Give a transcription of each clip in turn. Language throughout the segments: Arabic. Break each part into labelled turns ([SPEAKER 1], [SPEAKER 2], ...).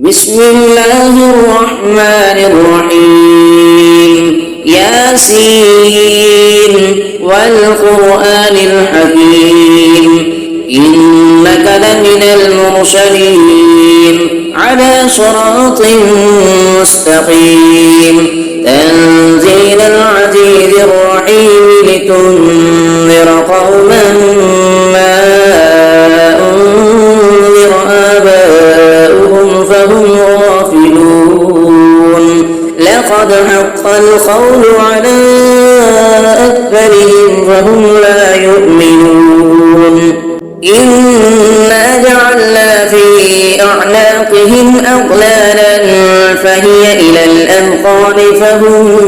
[SPEAKER 1] بسم الله الرحمن الرحيم ياسين والقرآن الحكيم إنك لمن المرسلين على صراط مستقيم تنزيل العزيز الرحيم لتنذر قوما ما أنذر آباؤهم فهم غافلون لقد حق القول على أكثرهم فهم لا يؤمنون إنا جعلنا في أعناقهم أغلالا فهي إلى الأذقان فهم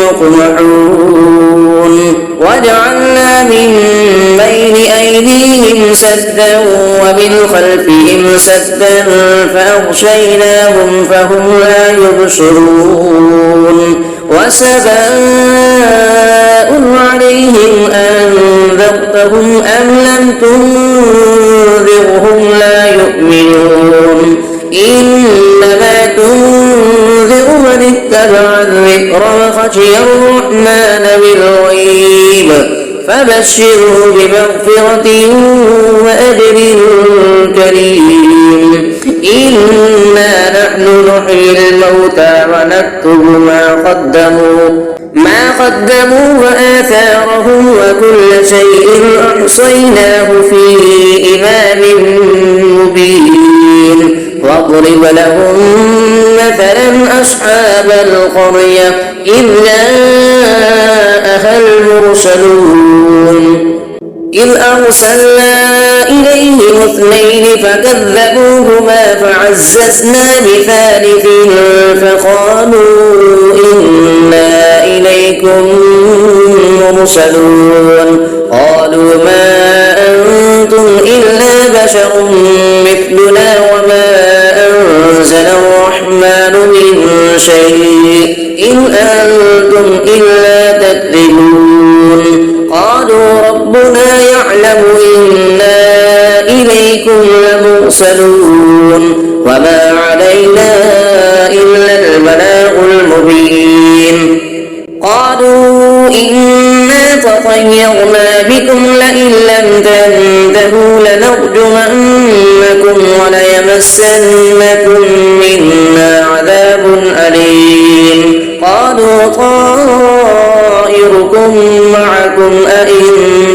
[SPEAKER 1] يقمحون وجعلنا من بين أيديهم سدا ومن خلفهم سدا فأغشيناهم فهم لا يبصرون وسواء عليهم أنذرتهم أم لم تنذرهم لا يؤمنون إنما تنذر من اتبع الذكر وخشي الرحمن بالغيب فبشره بمغفرة وأجر كريم إنا نحن نحيي الموتى ونكتب ما قدموا وآثارهم وكل شيء أحصيناه في إمام مبين واضرب لهم مثلا أصحاب القرية إذ جاءها المرسلون إذ أرسلنا إليهم اثنين فكذبوهما فعززنا بثالث فقالوا إنا إليكم مرسلون قالوا ما أنتم إلا بشر مثلنا وما أنزل الرحمن من شيء إن أنتم إلا تكذبون قالوا ربنا يعلم إنا إليكم لمرسلون وما علينا إلا البلاغ المبين قالوا إنا تطيرنا بكم لئن لم تنتهوا لنرجمنكم وليمسنكم منا عذاب أليم قالوا طائركم معكم أئن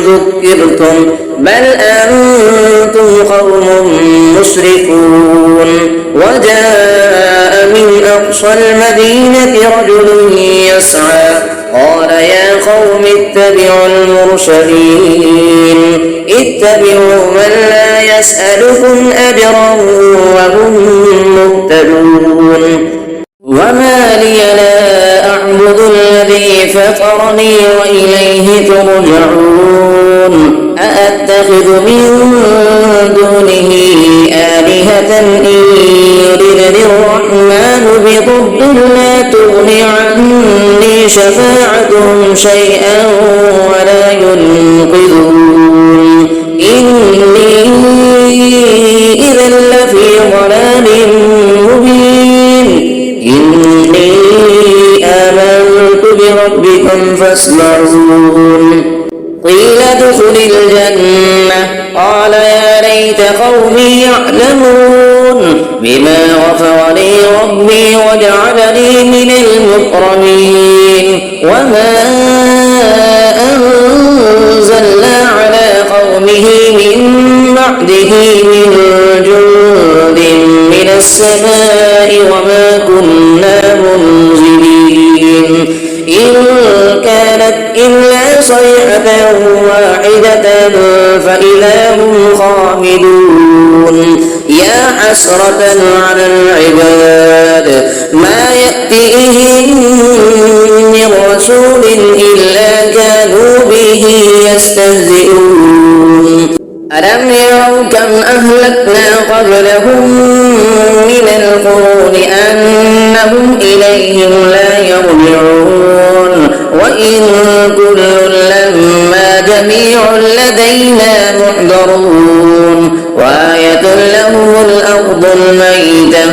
[SPEAKER 1] ذكرتم بل أنتم قوم مسرفون وجاء من أقصى المدينة رجل يسعى قال يا قوم اتبعوا المرسلين اتبعوا من لا يسألكم أجرا وهم مهتدون وما لي لا أعبد الذي فطرني وإليه ترجعون أأتخذ من دونه آلهة إن يردني الرحمن بضر لا تغن عني شفاعتهم شيئا ولا ينقذون إني إذا لفي ضلال مبين إني آمنت بربكم فاسمعون قيل ادخل الجنة قال يا ليت قومي يعلمون بما غفر لي ربي وجعلني من المكرمين وما أنزلنا على قومه من بعده من جند من السماء وما كنا منزلين إن كانت إلا صيحة واحدة فإذا هم خامدون يا حسرة على العباد ما يأتيهم من رسول إلا كانوا به يستهزئون ألم يروا كم أهلكنا قبلهم من القرون أنهم إليهم لا يرجعون وإن كل لما جميع لدينا محضرون وآية لهم الأرض الميتة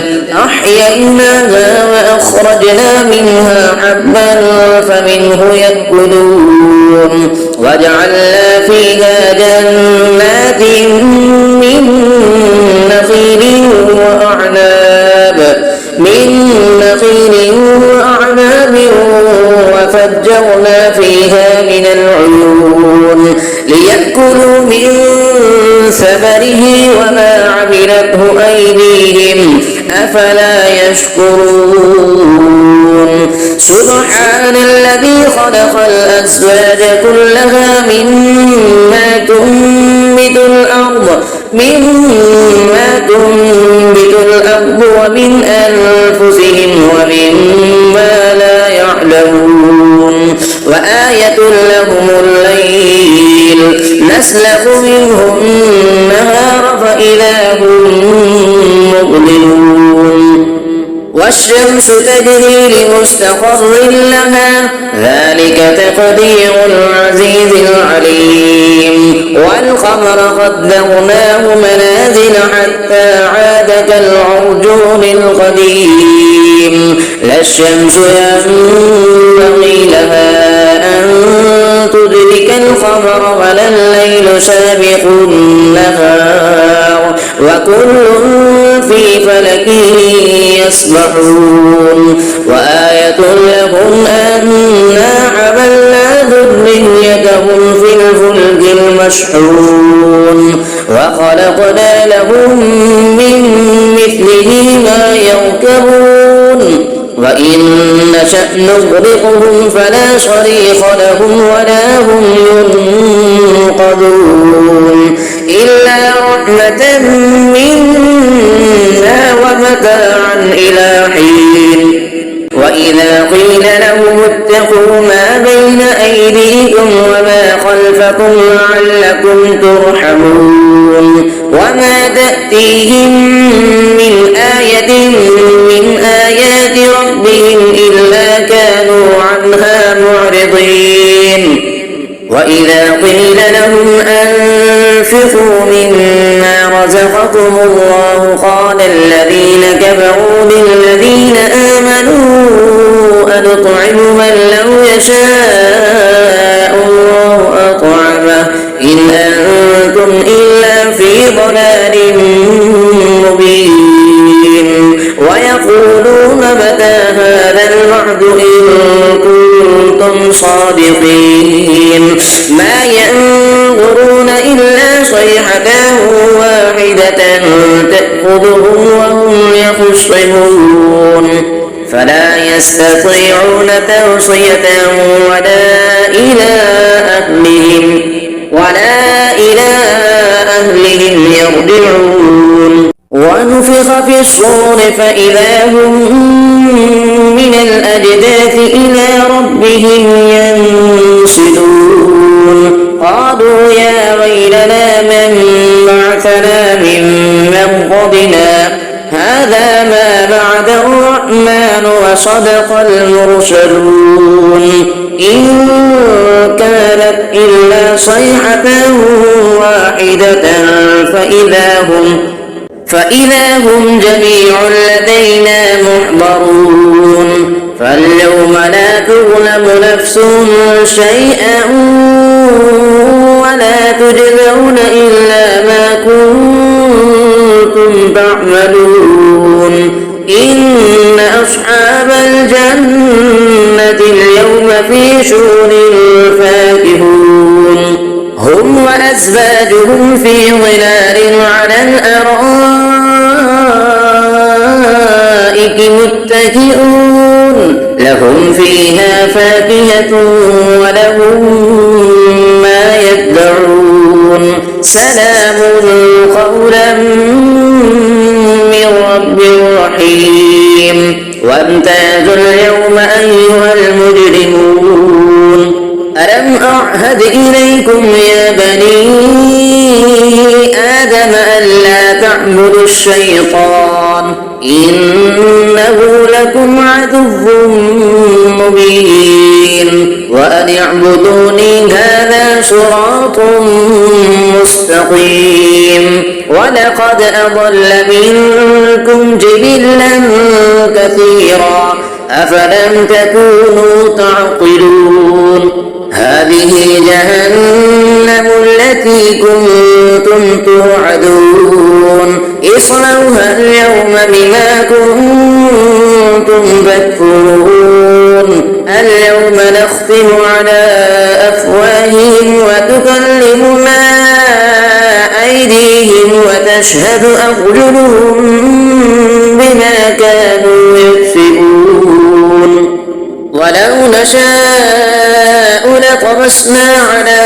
[SPEAKER 1] أحييناها وأخرجنا منها حبا فمنه يأكلون وجعلنا فيها جنات من نخيل وأعناب وفجرنا فيها من العيون ليأكلوا من ثمره وما عملته أيديهم أفلا يشكرون سبحان الذي خلق الأزواج كلها مما تنبت الأرض ومن أنفسهم ومما لا يعلمون وآية لهم الليل نسلخ منه النهار فإذا هم مظلمون والشمس تجري لمستقر لها ذلك تقدير العزيز العليم والقمر قدرناه منازل حتى عاد كالعرجون القديم لا الشمس ينبغي لها أن تدرك القمر ولا الليل سابق النهار وكل في فلك يسبحون وآية لهم أنا حملنا ذريتهم في الفلك المشحون وخلقنا لهم من مثله ما يركبون وإن نشأ نغرقهم فلا صريخ لهم ولا هم ينقذون إلا رحمة منا ومتاعا إلى حين وإذا قيل لهم اتقوا ما بين أيديكم وما خلفكم لعلكم ترحمون وما تأتيهم من آية من آيات ربهم إلا كانوا عنها معرضين وإذا قيل لهم أنفقوا مما رزقكم الله قال الذين كفروا للذين آمنوا أنطعم من لو يشاء الله أطعمه إن أنتم إلا في ضلال مبين ويقولون متى هذا الوعد إن كنتم صادقين ما ينظرون إلا صيحة واحدة تأخذهم وهم يخصمون فلا يستطيعون توصية ولا إلى أهلهم يرجعون ونفخ في الصور فإذا هم من الأجداث إلى ربهم ينسلون قالوا يا ويلنا من بعثنا من مرقدنا هذا ما بعد الرحمن وصدق المرسلون إن كانت إلا صيحة واحدة فإذا هم جميع لدينا محضرون فاليوم لا تظلم نفس شيئا ولا تجزون إلا ما كنتم تعملون إن أصحاب الجنة اليوم في شغل فاكهون هم وأزواجهم في ظلال على الأرائك متكئون لهم فيها فاكهة ولهم ما يدعون سلام قولا من رب رحيم وامتازوا اليوم أيها المجرمون ألم أعهد إليكم يا بني آدم ألا تعبدوا الشيطان إنه لكم عدو مبين وأن اعبدوني هذا صراط مستقيم ولقد أضل منكم جبلا كثيرا أفلم تكونوا تعقلون هذه جهنم التي كنتم توعدون اصلوها اليوم بما كنتم تكفرون اليوم نختم على أفواههم وتكلمنا أيديهم وتشهد أرجلهم بما كانوا يكسبون ولو نشاء لطمسنا على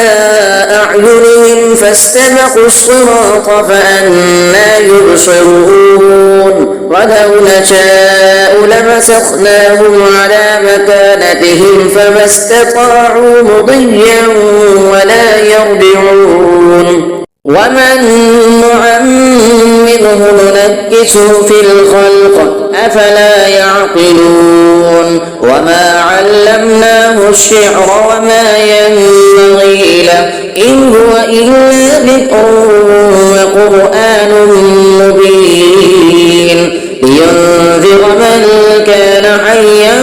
[SPEAKER 1] أعينهم فاستبقوا الصراط فأنى يبصرون ولو نشاء لمسخناهم على مكانتهم فما استطاعوا مضيا ولا يرجعون ومن نعمره ننكسه في الخلق أفلا يعقلون وما علمناه الشعر وما ينبغي له إن هو إلا ذكر وقرآن مبين لينذر من كان حيا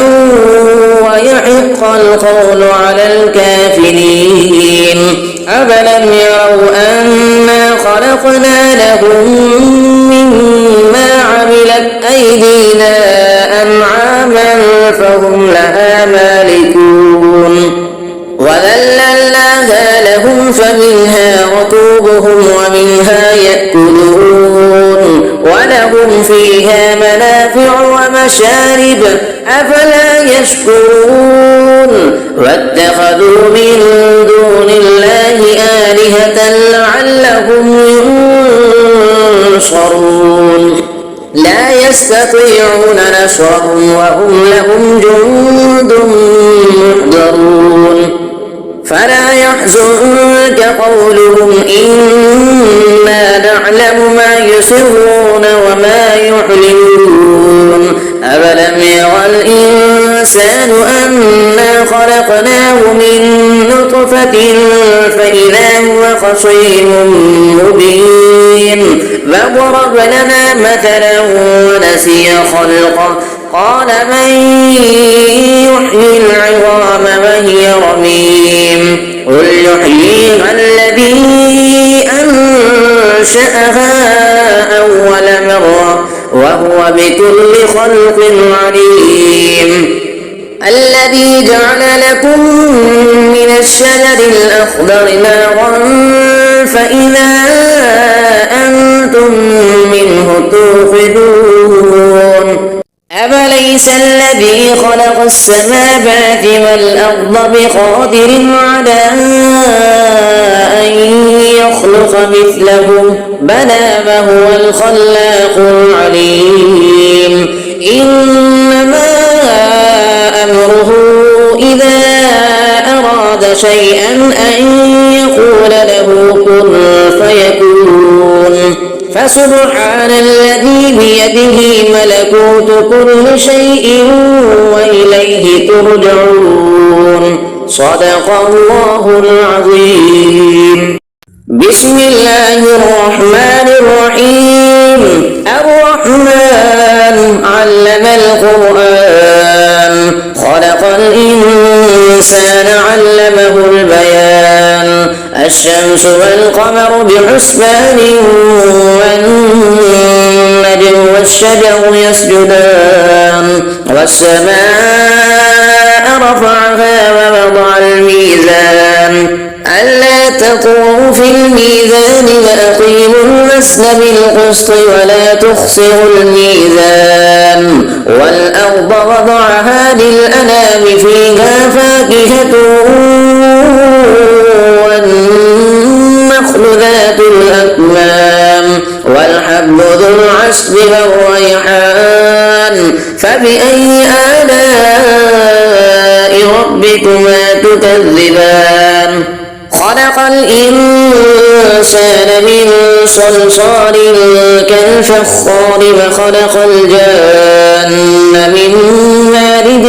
[SPEAKER 1] ويحق القول على الكافرين أفلم يروا أنا خلقنا لهم مما عملت أيدينا أنعاما فهم لها مالكون وذللناها لهم فمنها ركوبهم ومنها يأكلون ولهم فيها منافع ومشارب أفلا يشكرون واتخذوا من دون الله آلهة لعلهم ينصرون لا يستطيعون نصرهم وهم لهم جند محضرون فلا يحزنك قولهم إنا نعلم ما يسرون وما يعلنون أفلم يرى الإنسان أنا خلقناه من نطفة فإذا هو خصيم مبين فضرب لنا مثلا ونسي خلقه قال من يحيي العظام وهي رميم قل يحييها الذي أنشأها أول مرة وهو بكل خلق عليم الذي جعل لكم من الشجر الأخضر نارا فإذا أنتم منه توقدون أفليس الذي خلق السماوات والأرض بقادر على أن يخلق مثلهم بلى وهو الخلاق العليم إنما أمره إذا أراد شيئا أن يقول له كن فيكون فسبحان الذي بيده ملكوت كل شيء وإليه ترجعون صدق الله العظيم بسم الله الرحمن الرحيم الرحمن علم القرآن خلق الإنسان علمه البيان الشمس والقمر بحسبان والنجم والشجر يسجدان والسماء رفعها ووضع الميزان ألا تطغوا في الميزان وأقيموا الوزن بالقسط ولا تخسروا الميزان والأرض وضعها للأنام فيها فاكهة والنخل ذات الأكمام والحب ذو العصف والريحان فبأي آلاء ربكما تكذبان خلق الإنسان من صلصال كالفخار وخلق الجان من مارد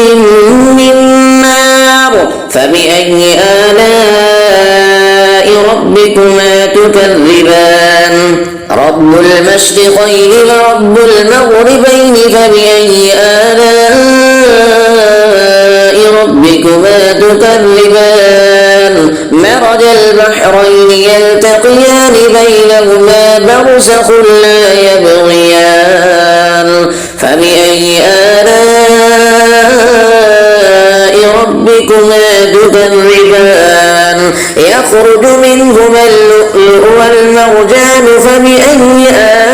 [SPEAKER 1] من نار فبأي آلاء ربكما تكذبان رب المشرقين ورب المغربين فبأي آلاء ربكما تكذبان مرج البحرين يلتقيان بينهما برزخ لا يبغيان فبأي آلاء ربكما تكذبان يخرج منهما اللؤلؤ والمرجان فبأي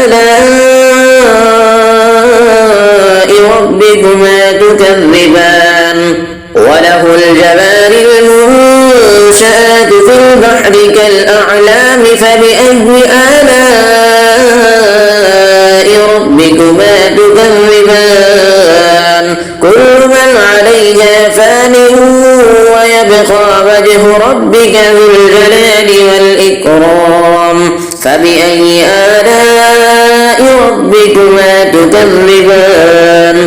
[SPEAKER 1] آلاء ربكما تكذبان وله الجوار المنشآت في البحر كالأعلام فبأي آلاء ربكما تكذبان كل من عليها فان ويبقى وجه ربك ذو الجلال والإكرام فبأي آلاء ربكما تكذبان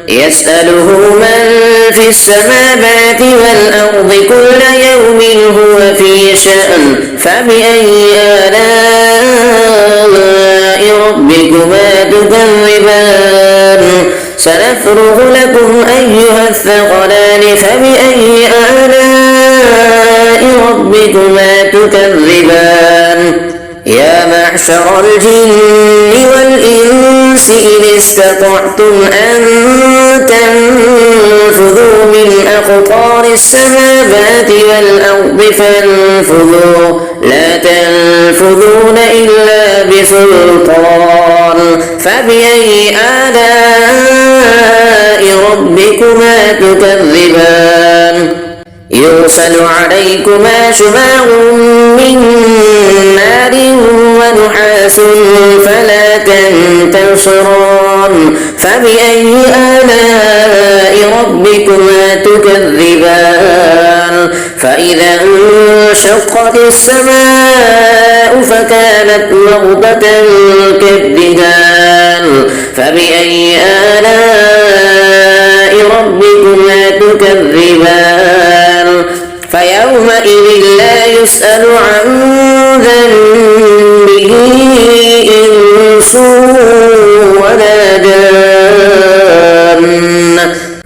[SPEAKER 1] يسأله من في السماوات والأرض كل يوم هو في شأن فبأي آلاء ربكما تكذبان سنفرغ لكم أيها الثقلان فبأي آلاء ربكما تكذبان يا معشر الجن والإنس إن استطعتم أن تنفذوا من أقطار السماوات والأرض فانفذوا لا تنفذون إلا بسلطان فبأي آلاء ربكما تكذبان يرسل عليكما شماغ من نار ونحاس فلا تنتصران فبأي آلاء ربكما تكذبان فإذا انشقت السماء فكانت وردة كالدهان فبأي آلاء ربكما تكذبان فيومئذ لا يسأل عن ذنبه إنس ولا جان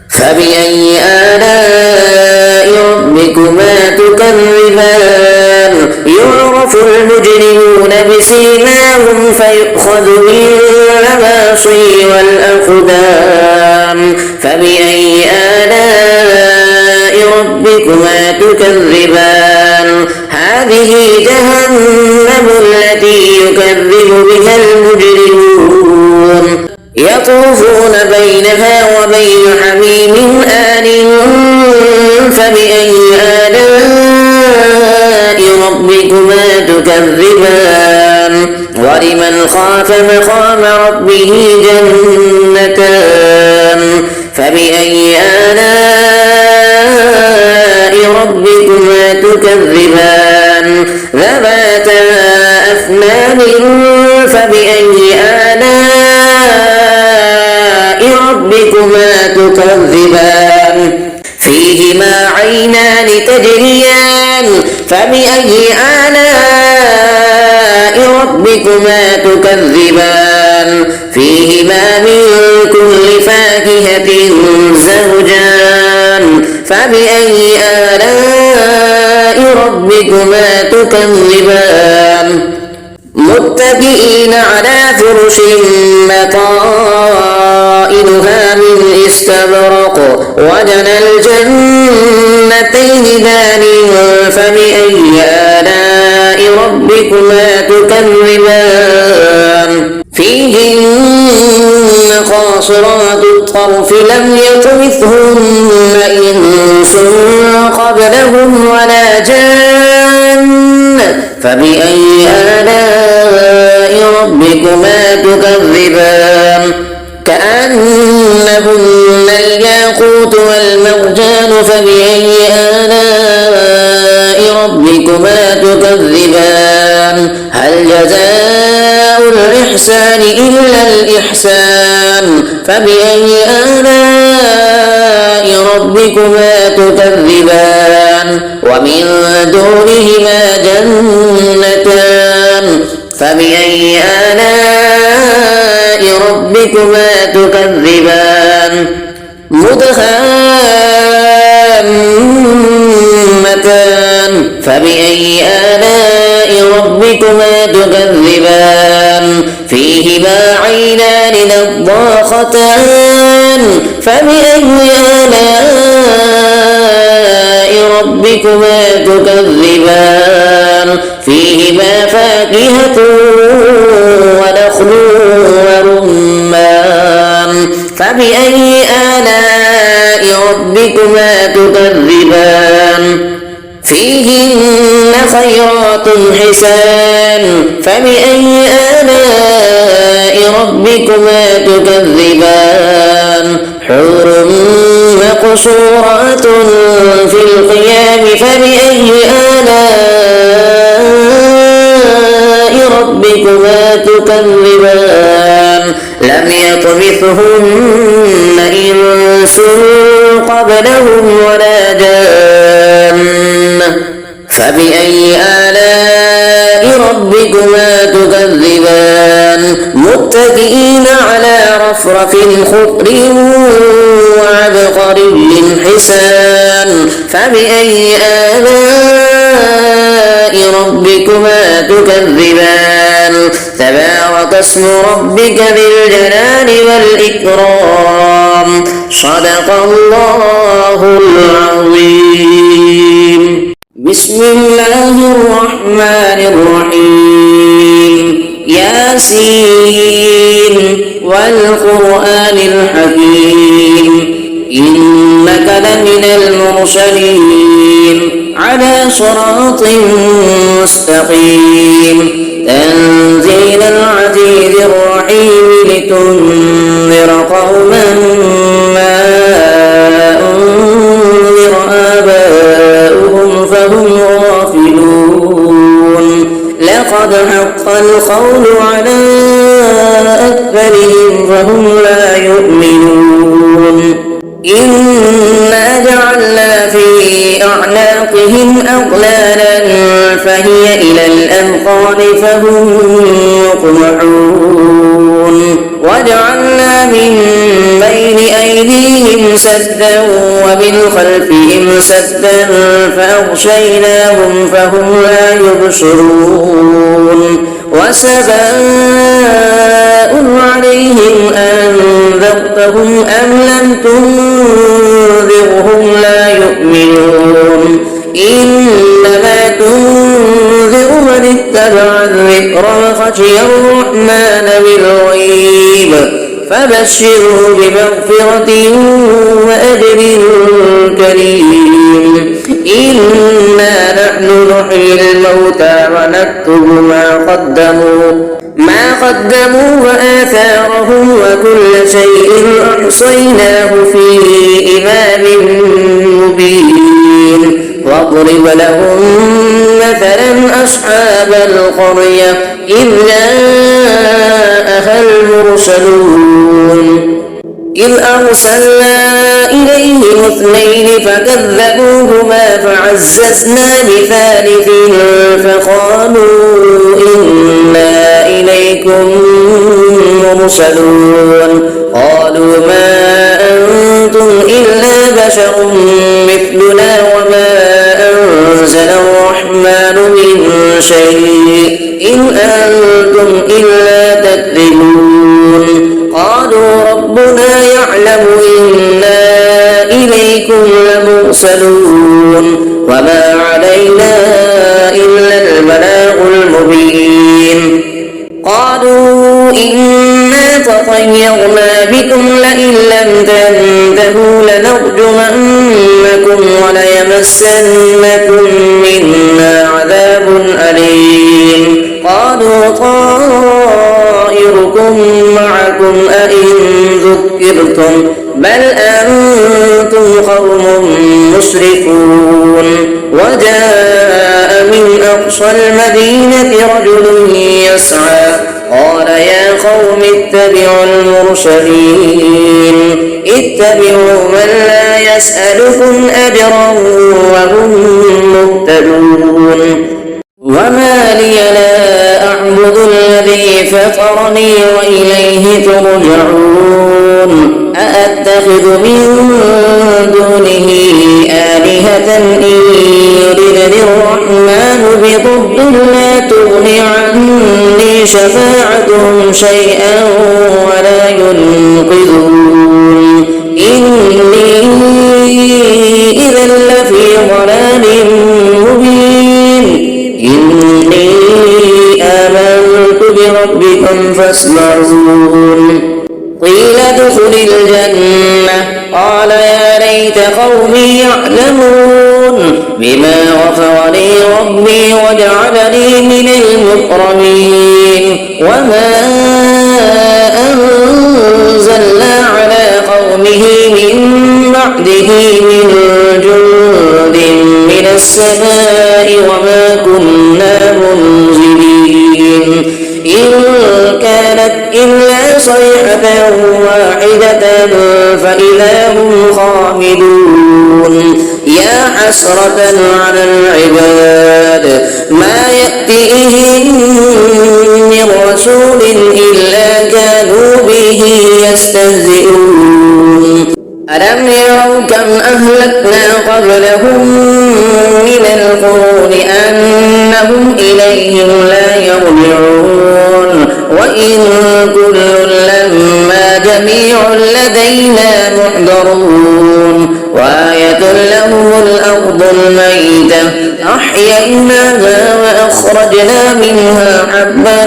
[SPEAKER 1] فبأي آلاء ربكما تكذبان يعرف المجرمون بسيماهم فيؤخذ بالنواصي والأقدام فبأي آلاء ربكما تكذبان هذه جهنم التي يكذب بها المجرمون يطوفون بينها وبين حميم آن فبأي آلاء ربكما تكذبان ولمن خاف مقام ربه جنتان فبأي آلاء ربكما تكذبان ذواتا أفنان فبأي آلاء ربكما تكذبان فيهما عينان تجريان فبأي آلاء ربكما تكذبان فيهما من كل فاكهة زوجان فبأي آلاء ربكما تكذبان متكئين على فرش مطائنها من استبرق وجنى الجنتين دان فبأي آلاء ربكما تكذبان فيهن قاصرات الطرف لم يطمثهن إنس قبلهم ولا جان فبأي آلاء ربكما تكذبان كأنهن الياقوت والمرجان فبأي آلاء ربكما تكذبان هل جزاء الإحسان إلا الإحسان فبأي آلاء ربكما تكذبان ومن دونهما جنتان فبأي آلاء ربكما تكذبان مدهامتان فبأي آلاء ربكما تكذبان فيهما عينان نضاختان فبأي آلاء ربكما تكذبان فيهما فاكهة ونخل ورمان فبأي آلاء ربكما تكذبان فيهن خيرات حسان فبأي آلاء ربكما تكذبان حور مقصورات في الخيام فبأي آلاء ربكما تكذبان لم يطمثهن إنس قبلهم ولا جان فبأي آلاء ربكما تكذبان متكئين على رفرف خضر وعبقري حسان فبأي آلاء ربكما تكذبان تبارك اسم ربك ذي الجلال والإكرام صدق الله العظيم بسم الله الرحمن الرحيم ياسين والقرآن الحكيم إنك لمن المرسلين على صراط مستقيم تنزيل العزيز الرحيم لتنذر قوما ما أنذر آباؤهم فهم غافلون لقد حق القول على أكثرهم فهم لا يؤمنون إنا جعلنا في أعناقهم أغلالا فهي إلى الأذقان فهم يقمحون وجعلنا من بين أيديهم سدا ومن خلفهم سدا فأغشيناهم فهم لا يبصرون وسواء عليهم أنذرتهم أم لم تنذرهم لا يؤمنون إنما تنذر من اتبع الذكر وخشي الرحمن بالغيب فبشره بمغفرة وأجر كريم إنا نحن نحيي الموتى ونكتب ما قدموا وآثارهم وكل شيء أحصيناه في إمام مبين واضرب لهم مثلا أصحاب القرية إذ جاءها المرسلون إذ أرسلنا إليهم اثنين فكذبوهما فعززنا بثالث فقالوا إنا إليكم مرسلون قالوا ما أنتم إلا بشر مثلنا وما أنزل الرحمن من شيء إن أنتم إلا تكذبون قالوا ربنا يعلم إنا إليكم لمرسلون وما علينا إلا البلاغ المبين قالوا إنا تطيرنا بكم لئن لم تنتهوا لنرجمنكم وليمسنكم منا عذاب أليم قالوا طائركم معكم أئن ذكرتم بل أنتم قوم مسرفون وجاء من أقصى المدينة رجل يسعى قال يا قوم اتبعوا المرسلين اتبعوا من لا يسألكم أجرا وهم مهتدون وما لي لا أعبد فطرني وإليه ترجعون أأتخذ من دونه آلهة إن يردني الرحمن بضر لا تغني عني شفاعتهم شيئا ولا ينقذون إني إذا لفي ضلال مبين إني آمنت بربكم فاسمعون قيل ادخل الجنة قال يا ليت قومي يعلمون بما غفر لي ربي وجعلني من المكرمين وما أنزلنا على قومه من بعده من جند من السماء وما كنا منزلين إن كانت إلا صيحة واحدة فإذا هم خامدون يا حسرة على العباد ما يأتيهم من رسول إلا كانوا به يستهزئون ألم يروا كم أهلكنا قبلهم من القرون أنهم إليهم لا يرجعون وإن كل لما جميع لدينا محضرون وآية لهم الأرض الميتة أحييناها وأخرجنا منها حبا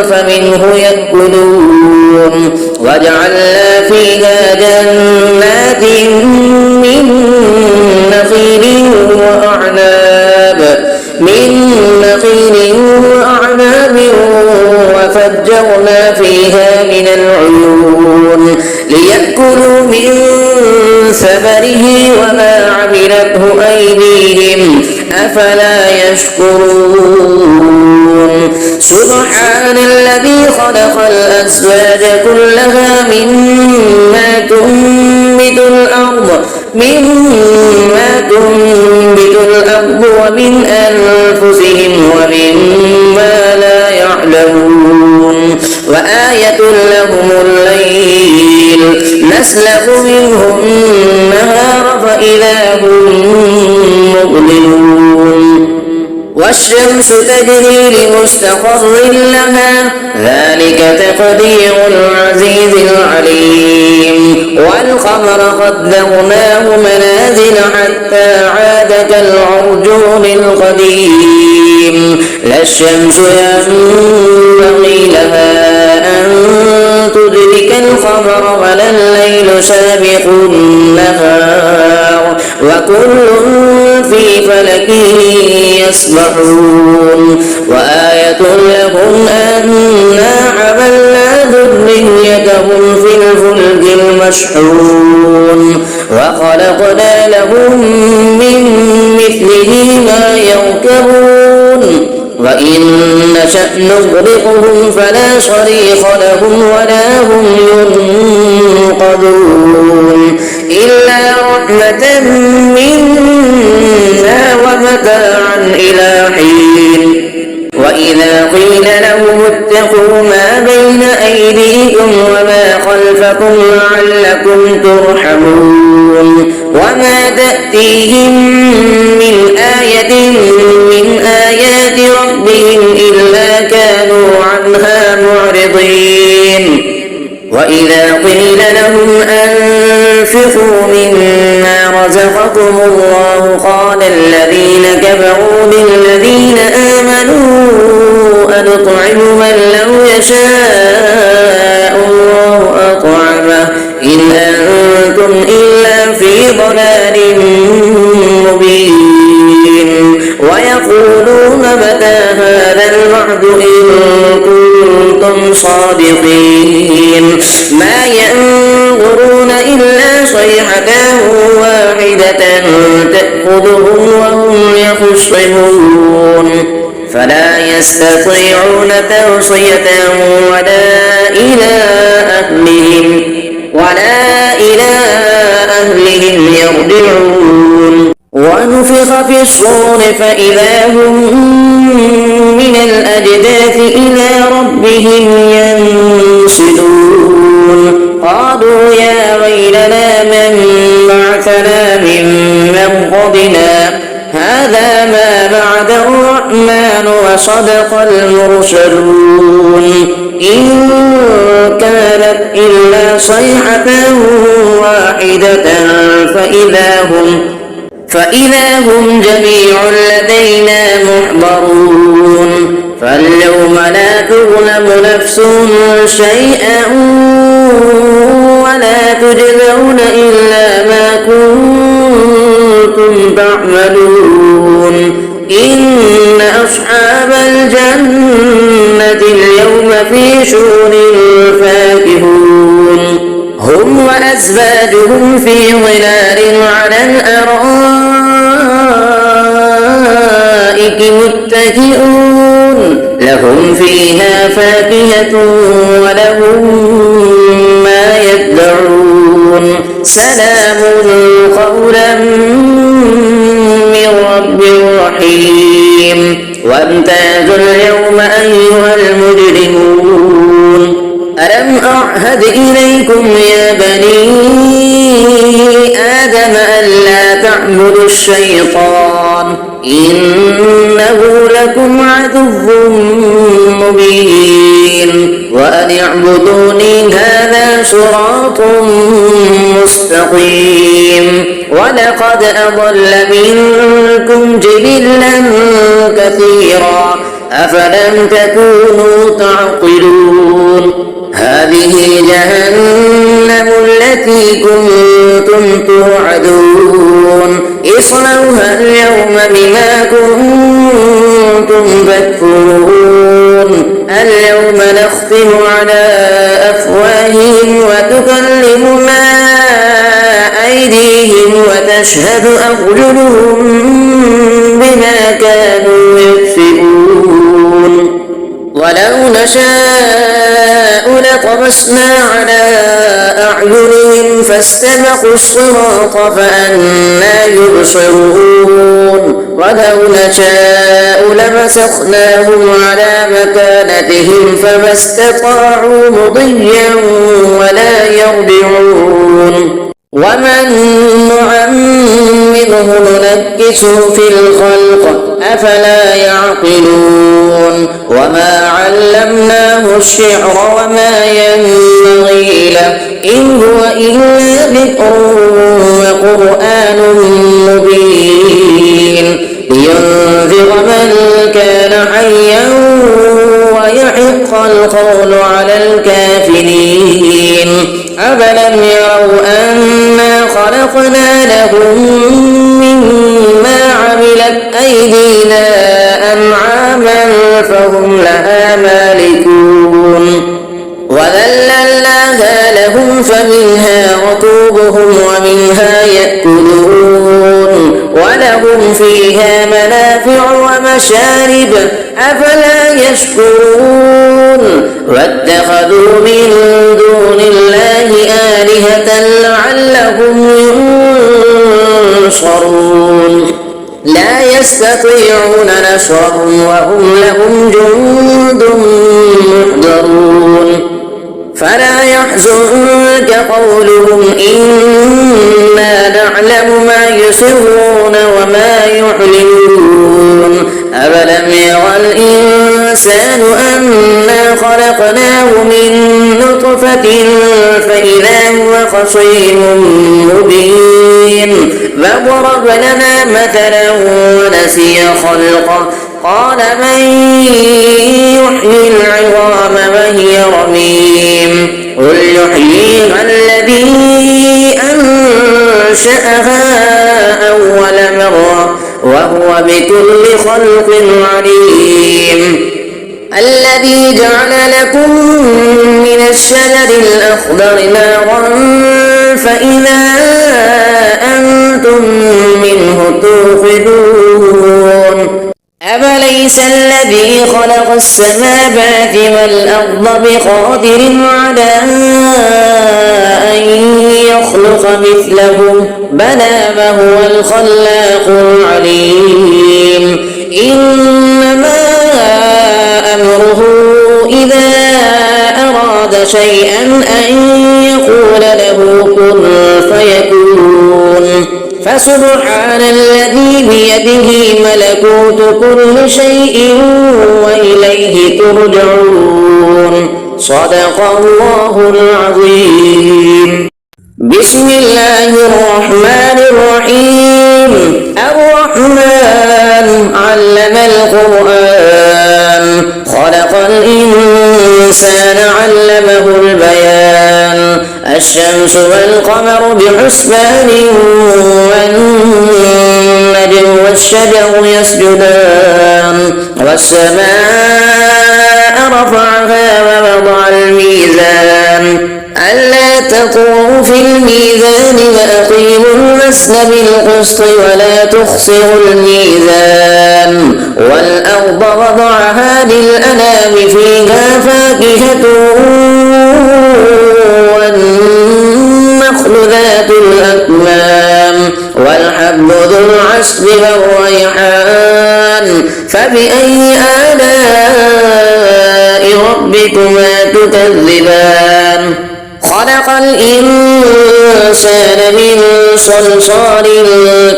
[SPEAKER 1] فمنه يأكلون وجعلنا فيها جنات من نخيل وأعناب وفجرنا فيها من العيون ليأكلوا من ثمره وما عملته أيديهم أفلا يشكرون سبحان الذي خلق الأزواج كلها مما تنبت الأرض ومن أنفسهم ومما لا يعلمون وآية لهم الليل نسلخ منه النهار فإذا هم مظلمون والشمس تجري لمستقر لها ذلك تقدير العزيز العليم والقمر قدرناه منازل حتى عاد كالعرجون القديم لا الشمس ينبغي لها أن تدرك القمر ولا الليل سابق النهار وكل في فلك يسبحون وآية لهم أنا حملنا ذريتهم في الفلك المشحون وخلقنا لهم من مثله ما يركبون وإن نشأ نغرقهم فلا صريخ لهم ولا هم ينقذون إلا رحمة منا ومتاعا إلى حين وإذا قيل لهم اتقوا ما بين أيديكم وما خلفكم لعلكم ترحمون وما تأتيهم من آية من آيات ربهم إلا كانوا عنها معرضين وإذا قيل لهم أنفقوا مما رزقكم الله قال الذين كفروا للذين آمنوا أنطعم من لو يشاء الله أطعمه إن أنتم إلا في ضلال مبين ويقولون متى هذا الوعد إن كنتم صادقين ما ينظرون إلا صيحة واحدة تأخذهم وهم يخصمون فلا يستطيعون توصية ولا إلى أهلهم يرجعون ونفخ في الصور فإذا هم من الأجداث إلى ربهم ينسلون قالوا يا ويلنا من بعثنا من مرقدنا هذا ما وعد الرحمن وصدق المرسلون إن كانت إلا صيحة واحدة فإذا هم جميع لدينا محضرون فاليوم لا تظلم نفس شيئا ولا تجزون إلا ما كنتم تعملون إن أصحاب الجنة اليوم في شغل فاكهون هم وأزواجهم في ظلال على الأرائك متكئون لهم فيها فاكهة ولهم ما يدعون سلام قولا من رب رحيم وامتازوا اليوم أيها المجرمون ألم أعهد إليكم يا بني آدم ألا تعبدوا الشيطان إنه لكم عدو مبين وأن اعبدوني هذا صراط مستقيم ولقد أضل منكم جبلا كثيرا أفلم تكونوا تعقلون هذه جهنم التي كنتم توعدون اصلوها اليوم بما كنتم تكفرون اليوم نختم على أفواههم وتكلمنا أيديهم وتشهد أرجلهم بما كانوا يكسبون ولو نشاء لطمسنا على أعينهم فاستبقوا الصراط فأنى يبصرون ولو نشاء لمسخناهم على مكانتهم فما استطاعوا مضيا ولا يرجعون ومن نعمره ننكسه في الخلق أفلا يعقلون وما علمناه الشعر وما ينبغي له إن هو إلا ذكر وقرآن مبين لينذر من كان حيا ويحق القول على الكافرين أفلم يروا أنا خلقنا لهم مما عملت أيدينا أنعاما فهم لها مالكون وذللناها لهم فمنها ركوبهم ومنها يأكلون ولهم فيها منافع ومشارب أفلا يشكرون واتخذوا من دون الله آلهة لعلهم ينصرون لا يستطيعون نصرهم وهم لهم جند محضرون فلا يحزنك قولهم إنا نعلم ما يسرون وما يعلنون أولم يرى الإنسان أنا خلقناه من نطفة فإذا هو خصيم مبين وضرب لنا مثلا ونسي خلقه قال من يحيي العظام وهي رميم قل يحييها الذي أنشأها أول مرة وهو بكل خلق عليم الذي جعل لكم من الشجر الأخضر نارا فإذا أنتم منه توقدون أفليس الذي خلق السماوات والأرض بقادر على أن يخلق مثلهم بلى وهو الخلاق العليم إنما أمره إذا أراد شيئا أن يقول له كن فيكون فسبحان الذي بيده ملكوت كل شيء وإليه ترجعون صدق الله العظيم. بسم الله الرحمن الرحيم. الرحمن علم القرآن خلق الإنسان علمه البيان الشمس والقمر بحسبان والنجم والشجر يسجدان والسماء رفعها ووضع الميزان ألا تطغوا في الميزان وأقيموا الوزن بالقسط ولا تخسروا الميزان والأرض وضعها للأنام فيها فاكهة والنخل ذات الأكمام والحب ذو العصف والريحان فبأي آلاء ربكما تكذبان خلق الإنسان من صلصال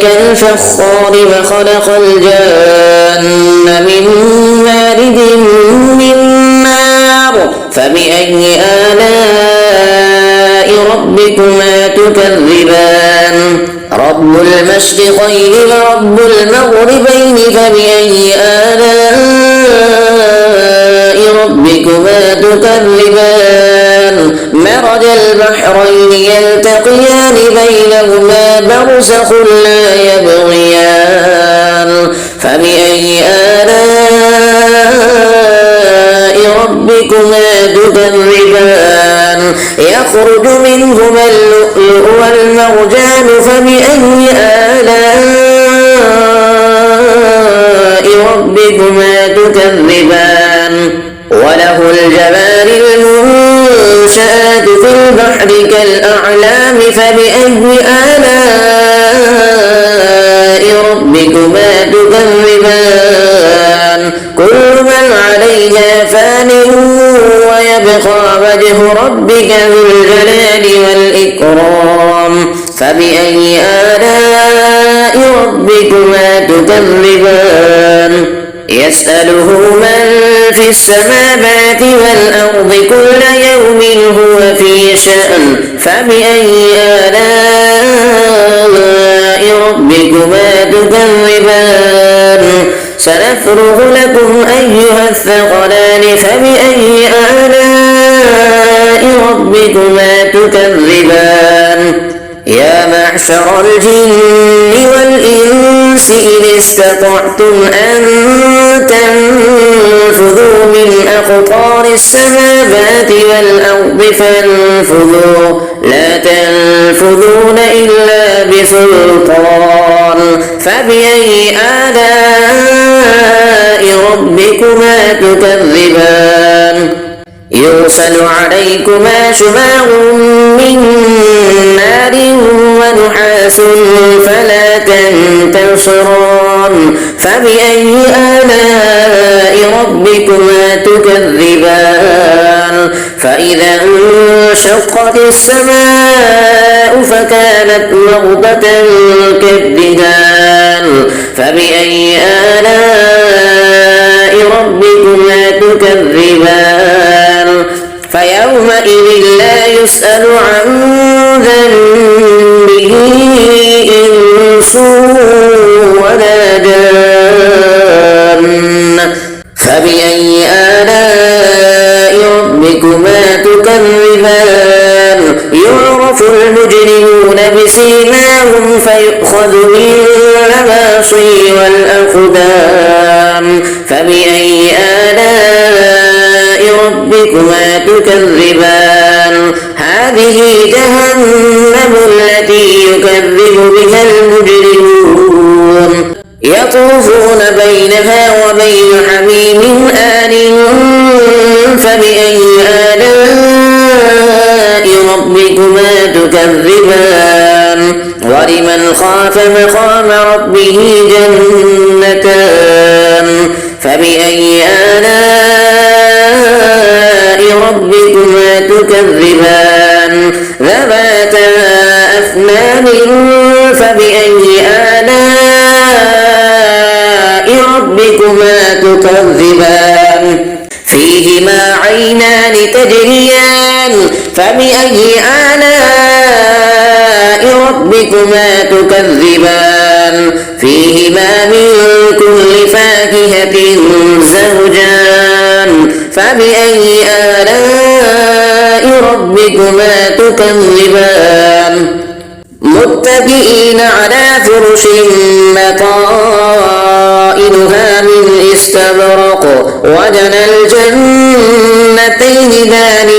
[SPEAKER 1] كالفخار وخلق الجن من مارد من نار فبأي آلاء ربكما تكذبان رب المشرقين ورب المغربين فبأي آلاء ربكما تكذبان مرج البحرين يلتقيان بينهما برزخ لا يبغيان فبأي آلاء ربكما تكذبان يخرج منهما اللؤلؤ والمرجان فبأي آلاء ربكما تكذبان وله الجوار المنشآت في البحر كالأعلام فبأي آلاء ربكما تكذبان كل من عليها فان ويبقى وجه ربك ذو الجلال والإكرام فبأي آلاء ربكما تكذبان يسأله من في السماوات والأرض كل يوم هو في شأن فبأي آلاء ربكما تكذبان سنفرغ لكم أيها الثقلان فبأي آلاء ربكما تكذبان يا معشر الجن والإنس إن استطعتم أن تنفذوا من أقطار السماوات والأرض فانفذوا لا تنفذون إلا بسلطان فبأي آلاء ربكما تكذبان يرسل عليكما شماع من نار ونحاس فلا تنتصران فبأي آلاء ربكما تكذبان فإذا انشقت السماء فكانت وردة كالدهان فبأي آلاء ربكما تكذبان فيومئذ لا يسأل عن ذنبه إنس ولا جان فبأي آلاء ربكما تكذبان يعرف المجرمون بسيماهم فيؤخذ بالنواصي والأقدام فبأي آلاء ربكما تكذبان هذه جهنم التي يكذب بها المجرمون يطوفون بينها وبين حميم آن فبأي آلاء ربكما تكذبان ولمن خاف مقام ربه جنتان فبأي آلاء ربكما تكذبان ذواتا أفنان فبأي آلاء ربكما تكذبان فيهما عينان تجريان فبأي آلاء ربكما تكذبان فيهما من كل فاكهة زوجان فبأي آلاء ربكما تكذبان متكئين على فرش بطائنها من استبرق وجنى الجنتين دان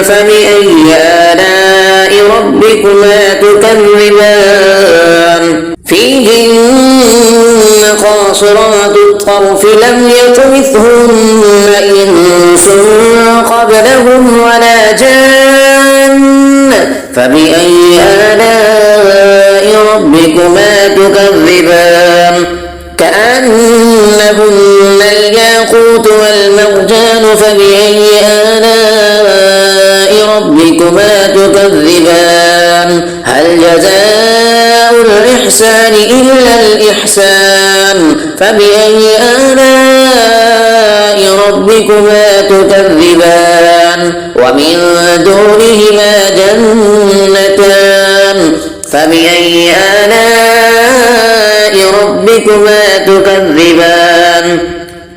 [SPEAKER 1] فبأي آلاء ربكما تكذبان فيهن قاصرات الطرف لم يطمثهن إنس قبلهم ولا جان فبأي آلاء ربكما تكذبان كأنهن الياقوت والمرجان فبأي آلاء ربكما تكذبان هل جزاء الإحسان إلا الإحسان فبأي آلاء ربكما تكذبان ومن دونهما جنتان فبأي آلاء ربكما تكذبان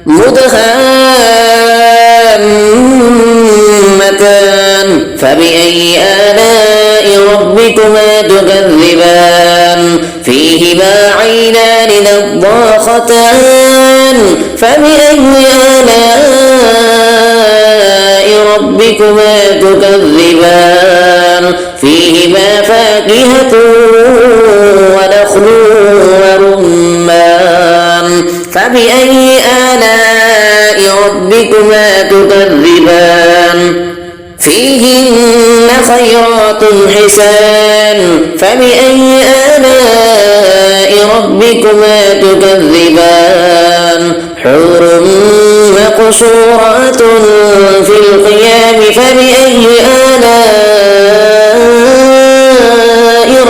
[SPEAKER 1] مدهامتان فبأي آلاء ربكما تكذبان فيهما عينان نضاختان فبأي آلاء ربكما تكذبان فيهما فاكهة ونخل ورمان فبأي آلاء ربكما تكذبان فيهن خيرات حسان فبأي آلاء ربكما تكذبان حور مقصورات في الخيام فبأي آلاء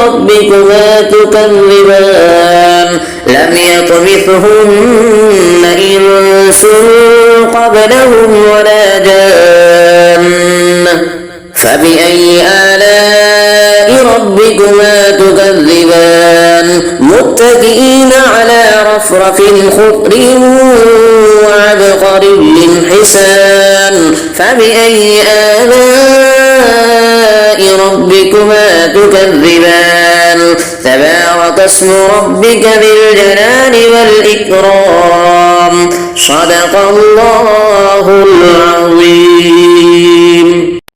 [SPEAKER 1] ربكما تكذبان لم يطمثهن إنس قبلهم ولا جان فبأي آلاء ربكما تكذبان متكئين على رفرف خضر وعبقري حسان فبأي آلاء ربكما تكذبان تبارك اسم ربك ذي الجلال والإكرام صدق الله العظيم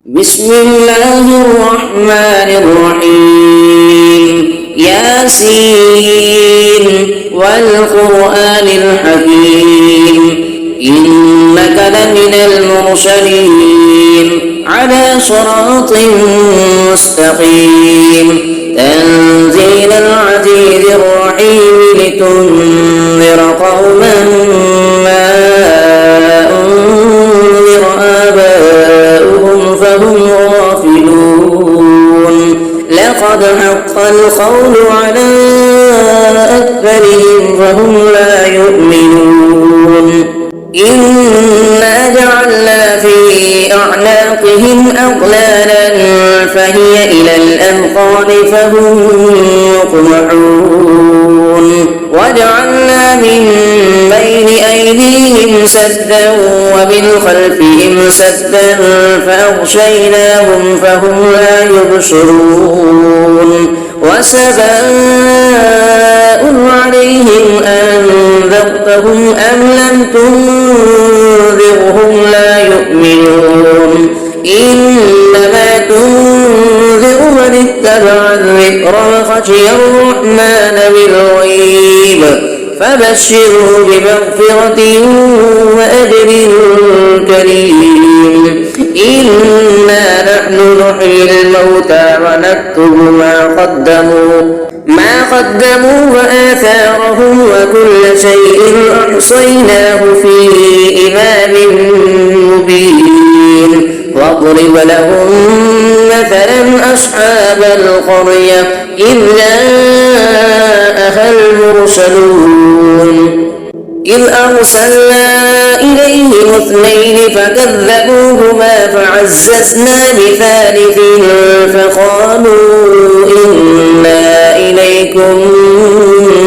[SPEAKER 1] بسم الله الرحمن الرحيم ياسين والقرآن الحكيم إنك لمن المرسلين على صراط مستقيم تنزيل العزيز الرحيم لتنذر قوما ما أنذر آباؤهم فهم غافلون لقد حق القول على أكثرهم فهم لا يؤمنون إنا جعلنا في أعناقهم أغلالا فهي إلى الأذقان فهم يقمحون وجعلنا من بين أيديهم سدا ومن خلفهم سدا فأغشيناهم فهم لا يبصرون وسواء عليهم أنذرتهم أم لم تنذرهم لا يؤمنون إنما تنذر من اتبع الذكر وخشي الرحمن بالغيب فبشره بمغفرة وأجر كريم إنا نحن نحيي الموتى ونكتب ما قدموا وآثارهم وكل شيء أحصيناه في إمام مبين واضرب لهم مثلا أصحاب القرية إذ جاءها المرسلون إذ أرسلنا إليهم اثنين فكذبوهما فعززنا بثالث فقالوا إنا إليكم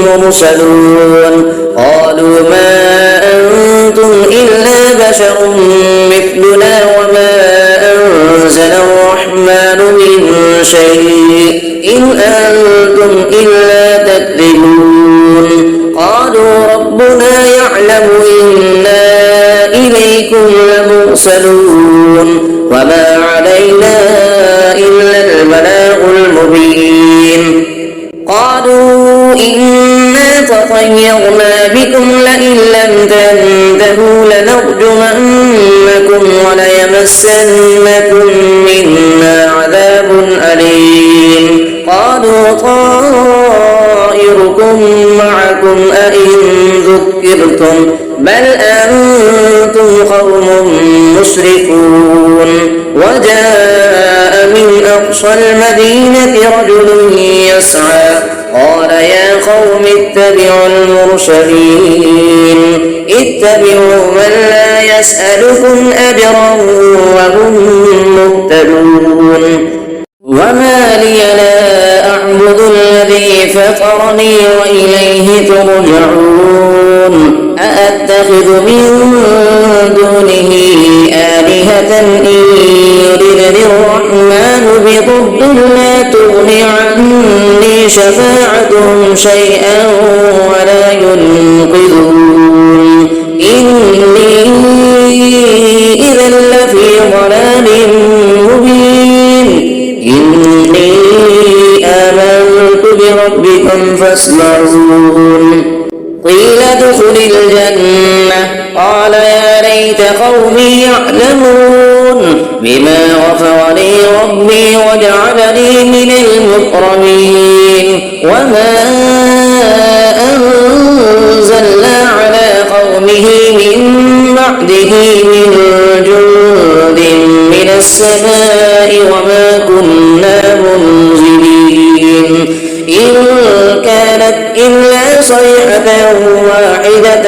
[SPEAKER 1] مرسلون قالوا ما أنتم إلا بشر مثلنا وما أنزل الرحمن من شيء إن أنتم إلا تكذبون قالوا ربنا يعلم إنا إليكم لمرسلون وما علينا إلا البلاغ المبين قالوا إنا تطيرنا بكم لئن لم تنتهوا لنرجمنكم وليمسنكم منا عذاب أليم قالوا طائركم معكم أئن ذكرتم بل أنتم قوم مسرفون وجاء من أقصى المدينة رجل يسعى قال يا قوم اتبعوا المرسلين اتبعوا من لا يسألكم أجرا وهم مهتدون وما لي لا أعبد الذي فطرني وإليه ترجعون أأتخذ من دونه آلهة إن يردني الرحمن بضر لا تغني عني شفاعتهم شيئا ولا ينقذون إني إذا لفي ضلال مبين إني آمنت بربكم فاسمعون قيل ادخل الجنة قال يا ليت قومي يعلمون بما غفر لي ربي وجعلني من المكرمين وما أنزلنا على قومه من بعده من جند من السماء وما كنا منزلين إن كانت إلا صيحة واحدة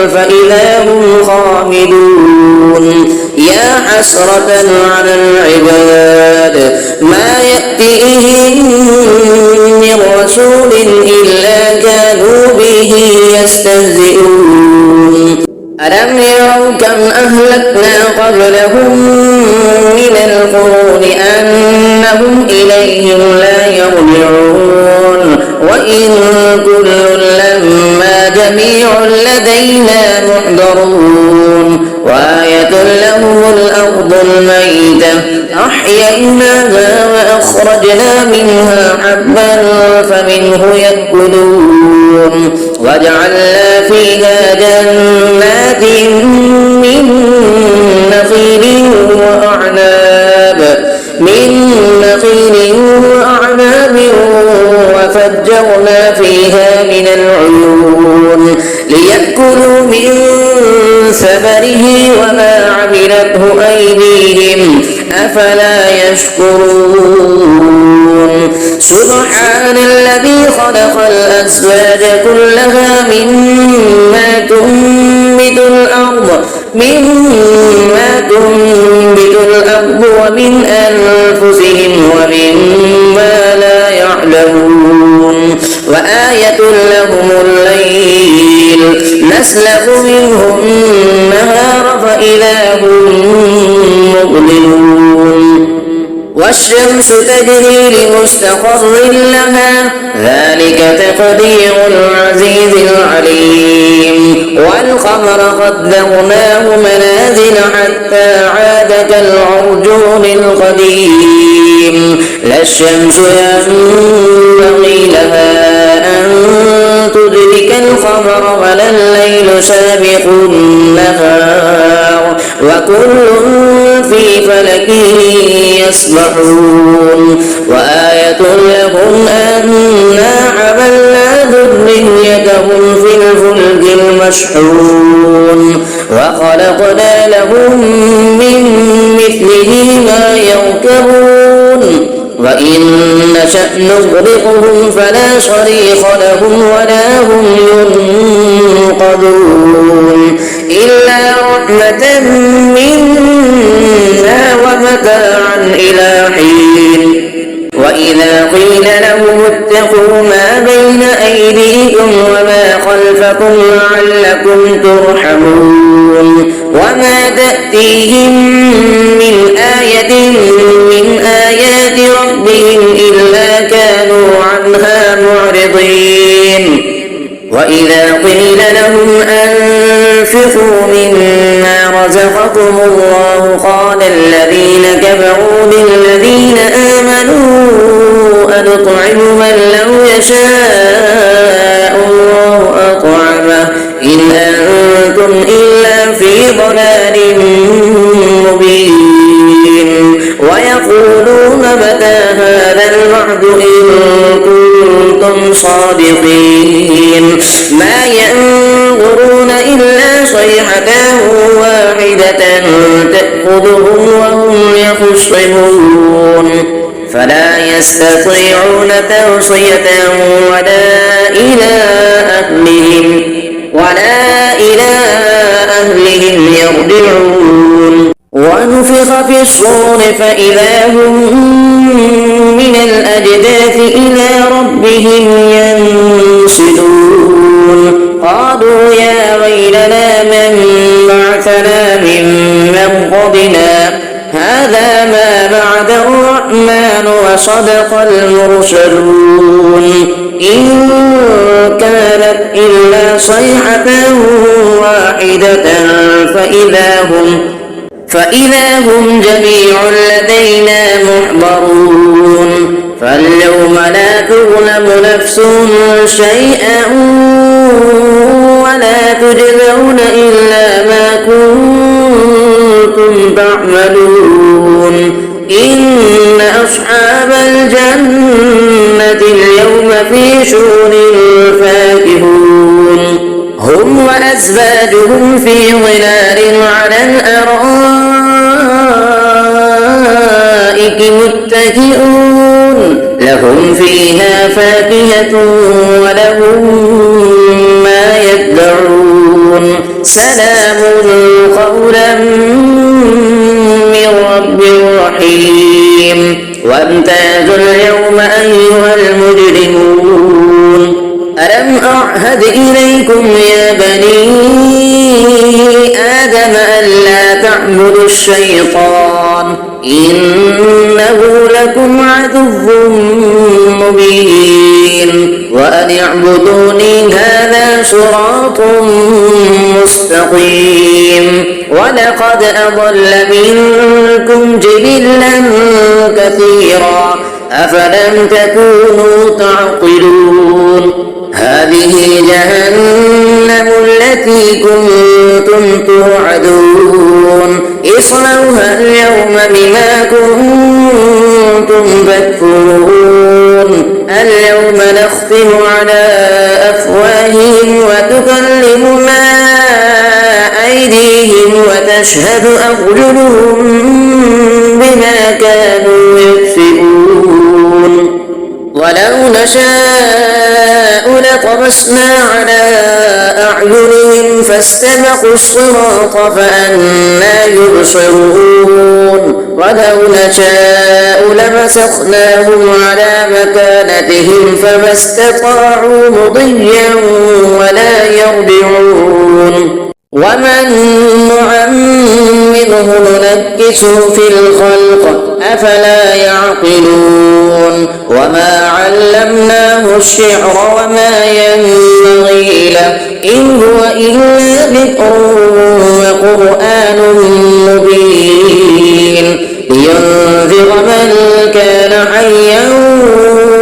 [SPEAKER 1] فإذا هم خامدون يا حسرة على العباد ما يأتيهم من رسول إلا كانوا به يستهزئون ألم يروا كم أهلكنا قبلهم من القرون أنهم إليهم لا يرجعون وإن كل لما جميع لدينا محضرون وآية لهم الأرض الميتة أحييناها وأخرجنا منها حبا فمنه يأكلون وجعلنا فيها جنات من نخيل وأعناب وفجرنا فيها من العيون ليأكلوا من ثمره وما عملته أيديهم أفلا يشكرون سبحان الذي خلق الأزواج كلها مما تنبت الأرض ومن أنفسهم ومما لا يعلمون وآية لهم الليل نسلخ منه النهار فإذا هم مظلمون والشمس تجري لمستقر لها ذلك تقدير العزيز العليم والقمر قدرناه منازل حتى عاد كالعرجون القديم لا الشمس ينبغي لها أن تدرك القمر ولا الليل سابق النهار وكل في فلك يسبحون وآية لهم أنا حملنا ذريتهم في الفلك المشحون وخلقنا لهم من مثله به ما يركبون وإن نشأ نغرقهم فلا صريخ لهم ولا هم ينقذون إلا رحمة منا ومتاعا إلى حين وإذا قيل لهم اتقوا ما بين أيديكم وما خلفكم لعلكم ترحمون وما تأتيهم من آية من آيات ربهم إلا كانوا عنها معرضين وإذا قيل لهم أنفقوا مما رزقكم الله قال الذين كفروا للذين آمنوا أنطعم من لو يشاء الله أطعمه إن أنتم إلا في ضلال مبين ويقولون متى هذا الوعد إن كنتم صادقين ما ينظرون إلا صيحة واحدة تأخذهم وهم يخصمون فلا يستطيعون توصية ولا إلى أهلهم يرجعون ونفخ في الصور فإذا هم من الأجداث إلى ربهم ينسلون قالوا يا ويلنا من بعثنا من مرقدنا هذا ما بعد الرحمن وصدق المرسلون إن كانت إلا صيحة واحدة فإذا هم جميع لدينا محضرون فاليوم لا تظلم نفس شيئا ولا تجزون إلا ما كنتم تعملون إن أصحاب الجنة اليوم في شغل فاكهون هم وأزواجهم في ظلال على الأرائك متكئون لهم فيها فاكهة ولهم ما يدعون سلام قولا من رب رحيم وامتازوا اليوم أيها المجرمون ألم أعهد إليكم يا بني آدم ألا تعبدوا الشيطان إنه لكم عدو مبين وأن اعبدوني هذا صراط مستقيم ولقد أضل منكم جبلا كثيرا أفلم تكونوا تعقلون هذه جهنم التي كنتم توعدون اصلوها اليوم بما كنتم تكفرون اليوم نختم على أفواههم وتكلمنا أيديهم وتشهد أرجلهم بما كانوا يكسبون ولو نشاء لطمسنا على أعينهم فاستبقوا الصراط فأنى يبصرون ولو نشاء لمسخناهم على مكانتهم فما استطاعوا مضيا ولا يرجعون ومن نعمره ننكسه في الخلق أفلا يعقلون وما علمناه الشعر وما ينبغي له إن هو إلا ذكر وقرآن مبين لينذر من كان حيا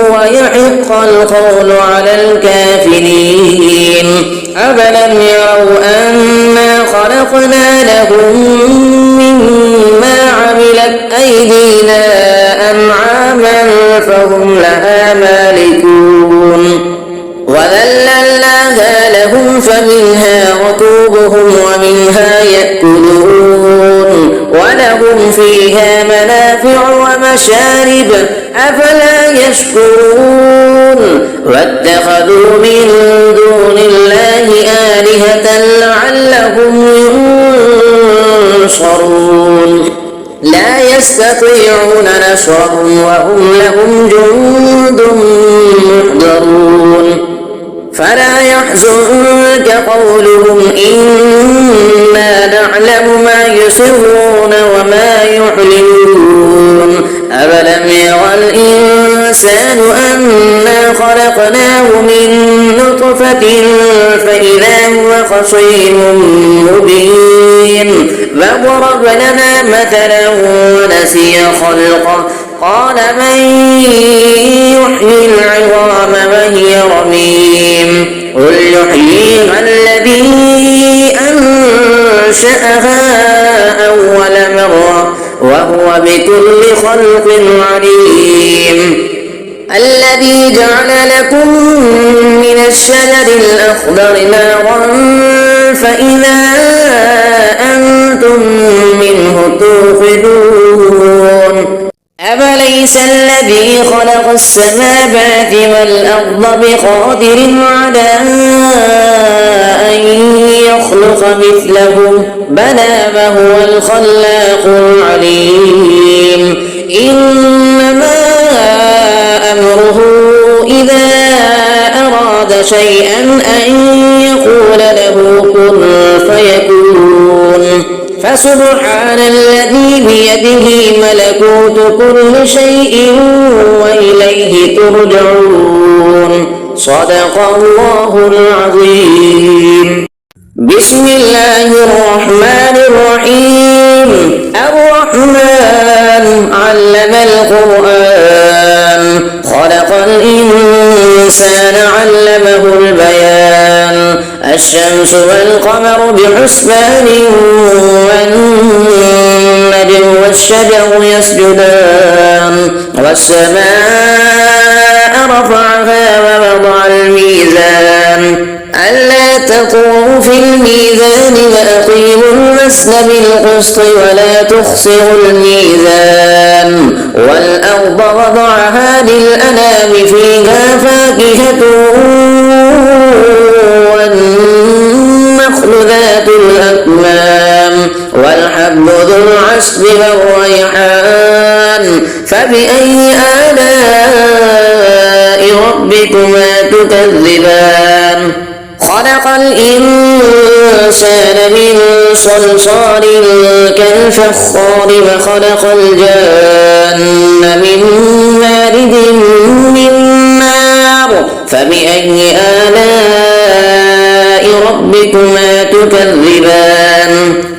[SPEAKER 1] ويحق القول على الكافرين أفلم يروا أنا خلقنا لهم مما عملت أيدينا أنعاما فهم لها مالكون وذللناها لهم فمنها ركوبهم ومنها يأكلون ولهم فيها منافع ومشارب أفلا يشكرون واتخذوا من دون الله آلهة لعلهم ينصرون لا يستطيعون نصرهم وهم لهم جند محضرون فلا يحزنك قولهم إنا نعلم ما يسرون وما يعلنون أولم يرى الإنسان أنا خلقناه من نطفة فإذا هو خصيم مبين وضرب لنا مثلا ونسي خلقه قال من يحيي العظام وهي رميم قل يحييها الذي أنشأها أول مرة وهو بكل خلق عليم الذي جعل لكم من الشجر الأخضر نارا فإذا أنتم منه توقدون أفليس الذي خلق السماوات والأرض بقادر على أن يخلق مثلهم بلى وهو الخلاق العليم إنما أمره إذا أراد شيئا أن يقول له كن فيكون فسبحان الذي بيده ملكوت كل شيء وإليه ترجعون صدق الله العظيم بسم الله الرحمن الرحيم الرحمن علم القرآن خلق الإنسان علمه البيان الشمس والقمر بحسبان والنجم والشجر يسجدان والسماء رفعها ووضع الميزان ألا تطغوا في الميزان وأقيموا الوزن بالقسط ولا تخسروا الميزان والأرض وضعها للأنام فيها فاكهة والنخل ذات الأكمام والحب ذو العصف والريحان فبأي آلاء ربكما تكذبان خلق الإنسان من صلصال كالفخار وخلق الجان من مارد من نار فبأي آلاء ربكما تكذبان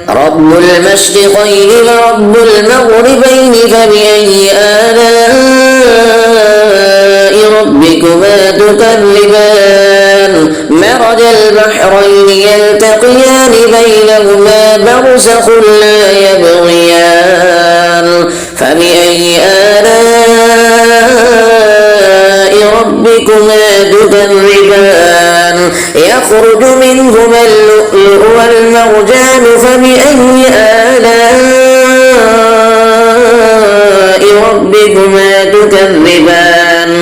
[SPEAKER 1] رب المشرقين ورب المغربين فبأي آلاء ربكما تكذبان مرج البحرين يلتقيان بينهما برزخ لا يبغيان فبأي آلاء ربكما تكذبان يخرج منهما اللؤلؤ والمرجان فبأي آلاء ربكما تكذبان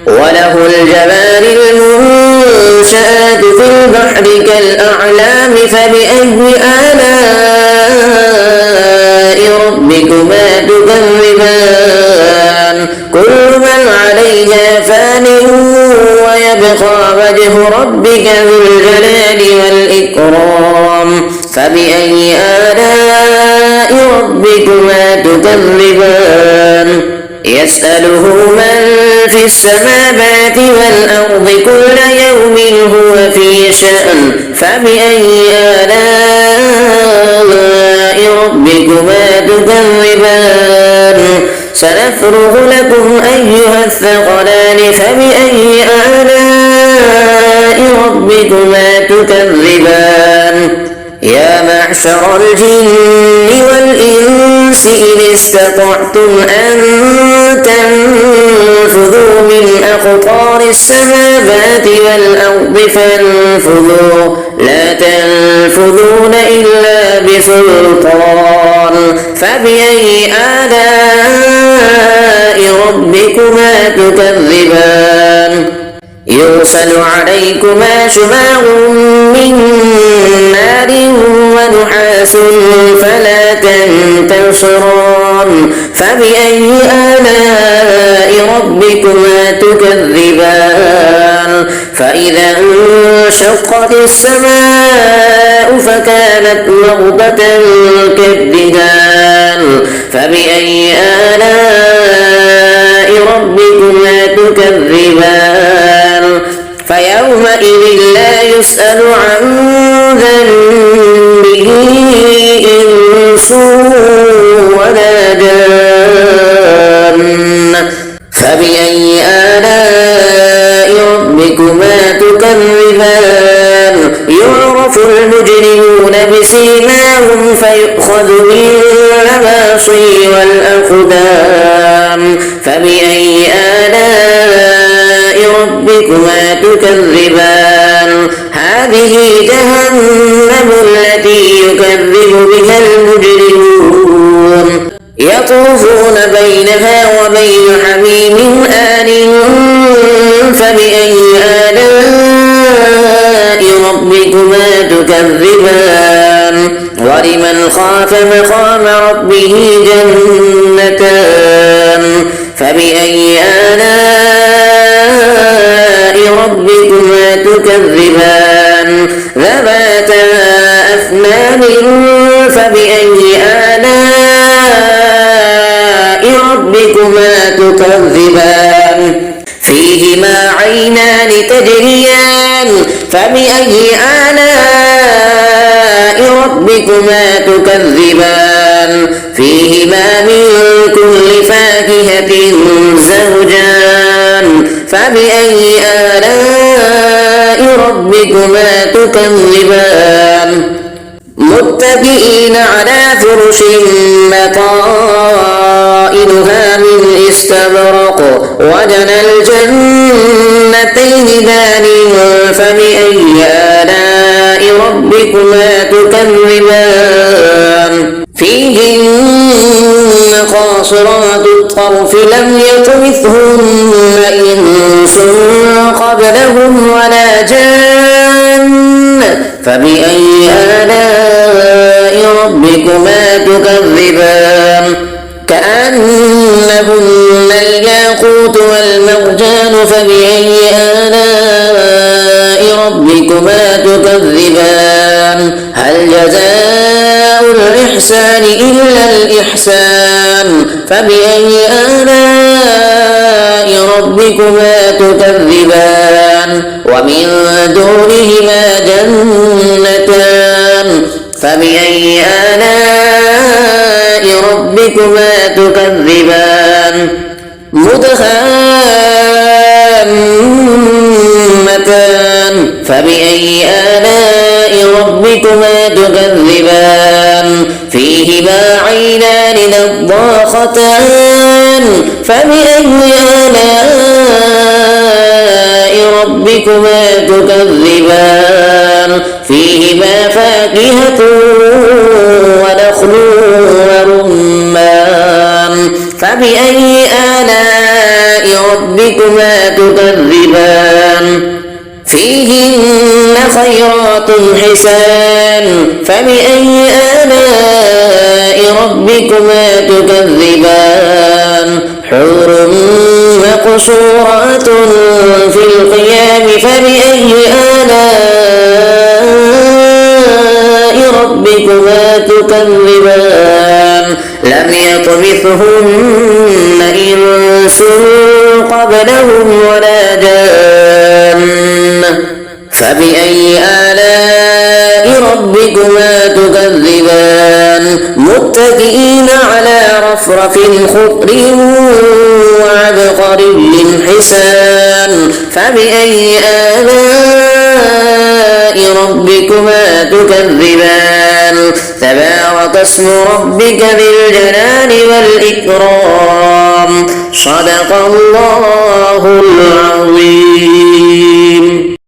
[SPEAKER 1] وله الجبال المنشآت في البحر كالأعلام فبأي آلاء ربكما تكذبان كل من عليها فان ويبقى وجه ربك ذو الجلال والإكرام فبأي آلاء ربكما تكذبان يسأله من في السماوات والأرض كل يوم هو في شأن فبأي آلاء ربكما تكذبان سنفرغ لكم أيها الثقلان فبأي آلاء ربكما تكذبان يا معشر الجن والإنس إن استطعتم أن تنفذوا من أقطار السماوات والأرض فانفذوا لا تنفذون إلا بسلطان فبأي آلاء ربكما تكذبان يرسل عليكما شواظ من نار ونحاس فلا تنتصران فبأي آلاء ربكما تكذبان فإذا انشقت السماء فكانت وردة كالدهان فبأي آلاء ربكما تكذبان فيومئذ لا يسأل عن ذنبه إنس ولا جان فبأي آلاء ربكما تكذبان يعرف المجرمون بسيماهم فيؤخذ بالنواصي والأقدام فبأي آلاء ربكما تكذبان هذه جهنم التي يكذب بها المجرمون يطوفون بينها وبين حميم آن فبأي آلاء ربكما تكذبان ولمن خاف مقام ربه جنتان فبأي آلاء ربكما تكذبان ذواتا أفنان فبأي آلاء ربكما تكذبان فيهما عينان تجريان فبأي آلاء ربكما تكذبان فيهما من كل فاكهة زوجان فبأي آلاء ربكما تكذبان متكئين على فرش بطائنها من استبرق وجنى الجنتين دان فبأي آلاء ربكما تكذبان فيهن قاصرات الطرف لم يطمثهن إنس قبلهم ولا جان فبأي آلاء ربكما تكذبان كأنهن الياقوت والمرجان فبأي آلاء ربكما تكذبان هل جزاء الإحسان إلا الإحسان فبأي آلاء ربكما تكذبان ومن دونهما جنتان فبأي آلاء ربكما تكذبان مدهامتان فبأي آلاء ربكما تكذبان فيهما عينان نضاختان فبأي آلاء ربكما تكذبان فيهما فاكهة ونخل ورمان فبأي آلاء ربكما تكذبان فيهن خيرات حسان فبأي آلاء ربكما تكذبان حور مقصورات في الخيام فبأي آلاء ربكما تكذبان لم يطمثهن إنس قبلهم ولا جان فبأي آلاء ربكما تكذبان متكئين على رفرف خضر وعبقري حسان فبأي آلاء ربكما تكذبان تبارك اسم ربك ذي الجلال والإكرام صدق الله العظيم.